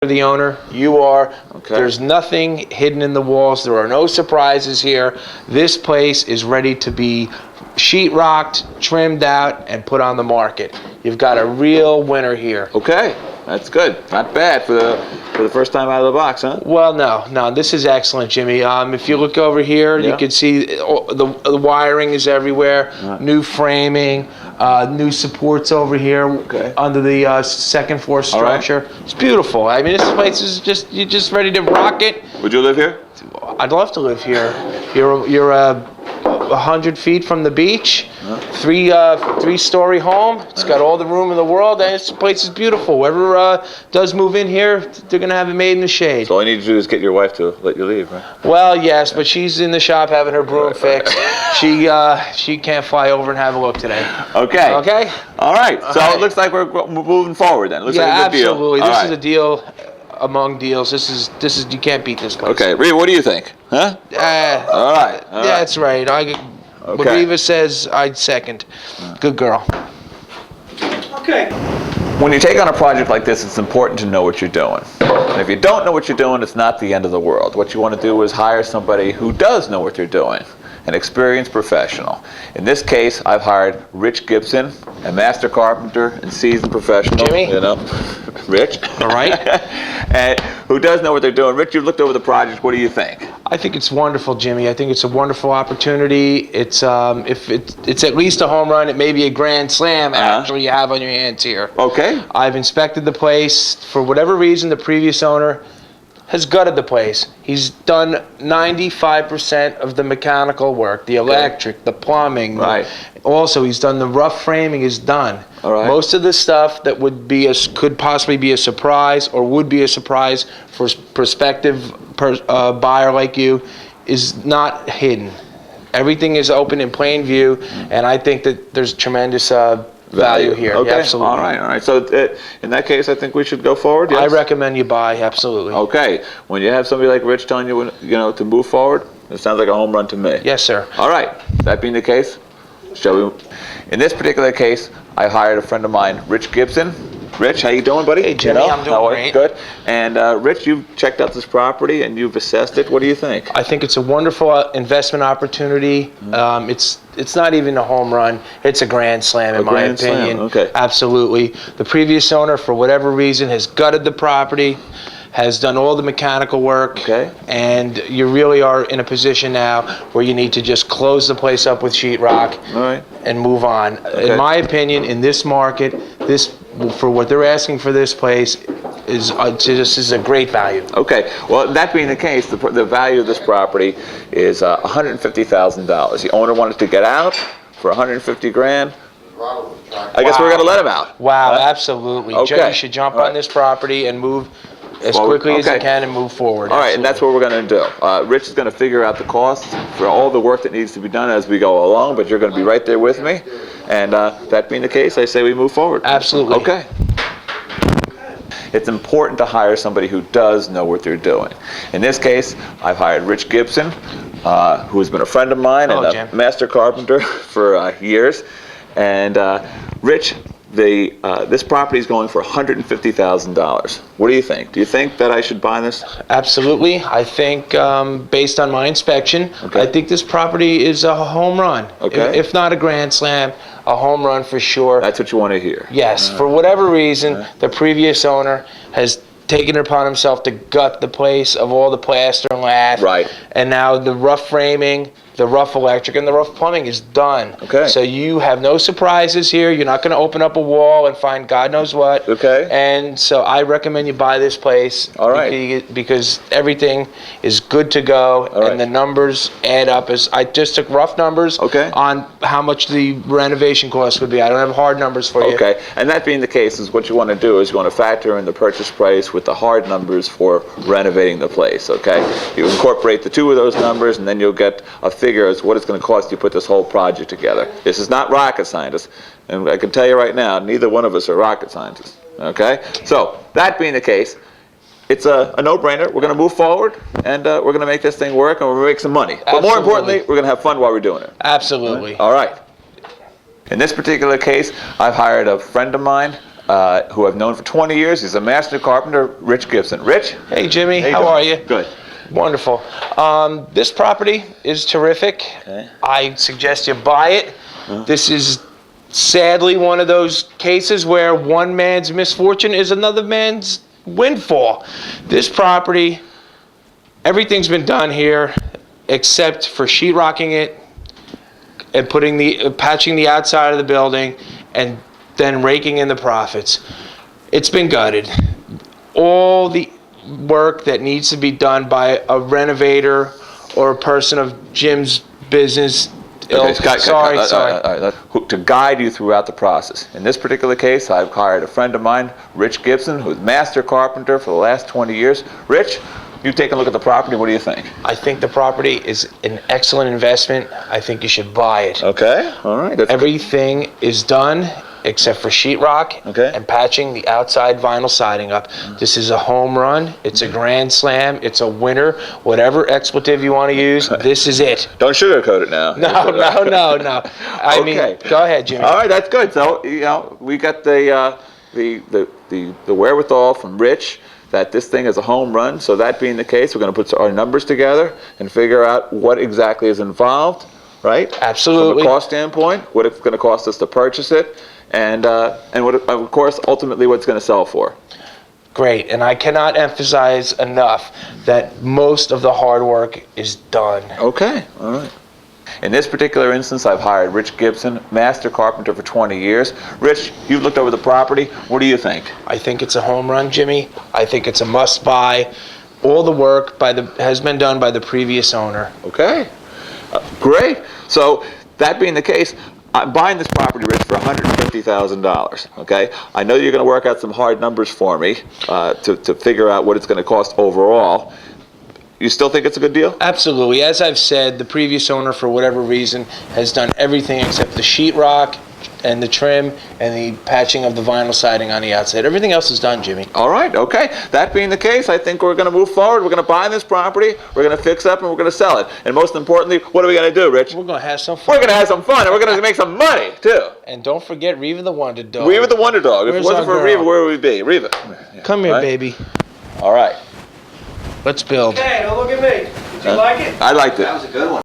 the owner. You are. Okay. There's nothing hidden in the walls. There are no surprises here. This place is ready to be sheetrocked, trimmed out, and put on the market. You've got a real winner here. Okay, that's good. Not bad for the first time out of the box, huh? Well, no, this is excellent, Jimmy. If you look over here, you can see the wiring is everywhere. New framing, new supports over here under the second floor structure. Right. It's beautiful. I mean, this place is you're just ready to rock it. Would you live here? I'd love to live here. You're 100 feet from the beach, three-story home. It's got all the room in the world, and this place is beautiful. Whoever does move in here, they're going to have it made in the shade. So all you need to do is get your wife to let you leave, right? Well, yes, but she's in the shop having her broom fixed. She can't fly over and have a look today. Okay. Okay? All right. So it looks like we're moving forward then. Looks like a good deal. Absolutely. This is a deal among deals. This is you can't beat this place. Okay, Reva, what do you think? Huh? All right. That's right. What Reva says, I'd second. Good girl. Okay. When you take on a project like this, it's important to know what you're doing. And if you don't know what you're doing, it's not the end of the world. What you want to do is hire somebody who does know what they're doing, an experienced professional. In this case, I've hired Rich Gibson, a master carpenter and seasoned professional. Jimmy? You know, Rich. All right. And who does know what they're doing. Rich, you've looked over the project. What do you think? I think it's wonderful, Jimmy. I think it's a wonderful opportunity. It's if it's at least a home run, it may be a grand slam. Actually, you have on your hands here. Okay. I've inspected the place. For whatever reason, the previous owner has gutted the place. He's done 95% of the mechanical work, the electric, the plumbing. Right. Also, he's done the rough framing is done. All right. Most of the stuff that could possibly be a surprise or would be a surprise for prospective buyer like you is not hidden. Everything is open in plain view, and I think that there's tremendous value here. Okay. Yeah, absolutely. All right. So in that case, I think we should go forward. Yes? I recommend you buy. Absolutely. Okay. When you have somebody like Rich telling you, to move forward, it sounds like a home run to me. Yes, sir. All right. That being the case, shall we? In this particular case, I hired a friend of mine, Rich Gibson. Rich, how you doing, buddy? Hey, Jimmy, I'm doing great. Good. And Rich, you've checked out this property and you've assessed it. What do you think? I think it's a wonderful investment opportunity. It's not even a home run. It's a grand slam, in my opinion. Okay. Absolutely. The previous owner, for whatever reason, has gutted the property, has done all the mechanical work, and you really are in a position now where you need to just close the place up with sheetrock and move on. In my opinion, in this market, for what they're asking for this place is a great value. Okay. Well, that being the case, the value of this property is $150,000. The owner wanted to get out for $150 grand. I guess we're going to let him out. Wow, absolutely. Okay. You should jump on this property and move as quickly as you can and move forward. All right, and that's what we're going to do. Rich is going to figure out the costs for all the work that needs to be done as we go along, but you're going to be right there with me. And that being the case, I say we move forward. Absolutely. Okay. It's important to hire somebody who does know what they're doing. In this case, I've hired Rich Gibson, who has been a friend of mine and a master carpenter for years. And Rich, this property is going for $150,000. What do you think? Do you think that I should buy this? Absolutely. I think, based on my inspection, I think this property is a home run. If not a grand slam, a home run for sure. That's what you want to hear. Yes. For whatever reason, the previous owner has taken it upon himself to gut the place of all the plaster and lath. Right. And now the rough framing, the rough electric, and the rough plumbing is done. Okay. So you have no surprises here. You're not going to open up a wall and find God knows what. Okay. And so I recommend you buy this place. All right. Because everything is good to go, and the numbers add up. I just took rough numbers on how much the renovation cost would be. I don't have hard numbers for you. Okay. And that being the case, is what you want to do is you want to factor in the purchase price with the hard numbers for renovating the place. Okay. You incorporate the two of those numbers, and then you'll get a figure as what it's going to cost you to put this whole project together. This is not rocket scientists, and I can tell you right now, neither one of us are rocket scientists. Okay? So, that being the case, it's a no-brainer. We're going to move forward, and we're going to make this thing work, and we're going to make some money. But more importantly, we're going to have fun while we're doing it. Absolutely. All right. In this particular case, I've hired a friend of mine, who I've known for 20 years. He's a master carpenter, Rich Gibson. Rich? Hey, Jimmy. How you How doing? are you? Good. Wonderful. This property is terrific. Okay. I suggest you buy it. This is sadly one of those cases where one man's misfortune is another man's windfall. This property, everything's been done here except for sheetrocking it and patching the outside of the building and then raking in the profits. It's been gutted. All the work that needs to be done by a renovator or a person of Jim's business. Sorry. To guide you throughout the process. In this particular case, I've hired a friend of mine, Rich Gibson, who's master carpenter for the last 20 years. Rich, you take a look at the property. What do you think? I think the property is an excellent investment. I think you should buy it. Okay. All right. That's Everything is done except for sheetrock and patching the outside vinyl siding up. This is a home run. It's a grand slam. It's a winner. Whatever expletive you want to use, this is it. Don't sugarcoat it now. No. I mean, go ahead, Jimmy. All right, that's good. So, we got the wherewithal from Rich that this thing is a home run. So that being the case, we're going to put our numbers together and figure out what exactly is involved, right? Absolutely. From a cost standpoint, what it's going to cost us to purchase it, and what, of course, ultimately what it's going to sell for. Great, and I cannot emphasize enough that most of the hard work is done. Okay, all right. In this particular instance, I've hired Rich Gibson, master carpenter for 20 years. Rich, you've looked over the property. What do you think? I think it's a home run, Jimmy. I think it's a must-buy. All the work has been done by the previous owner. Okay, great. So that being the case, I'm buying this property, Rich, for $150,000, okay? I know you're going to work out some hard numbers for me to figure out what it's going to cost overall. You still think it's a good deal? Absolutely. As I've said, the previous owner, for whatever reason, has done everything except the sheetrock and the trim and the patching of the vinyl siding on the outside. Everything else is done, Jimmy. All right, okay. That being the case, I think we're going to move forward. We're going to buy this property, we're going to fix up, and we're going to sell it. And most importantly, what are we going to do, Rich? We're going to have some fun. We're going to have some fun, and we're going to make some money, too. And don't forget Reva the Wonder Dog. Reva the Wonder Dog. If it Where's wasn't our for girl? Reva, where would we be? Reva. Come here, Right? baby. All right. Let's build. Okay, now look at me. Did you like it? I liked it. That was a good one.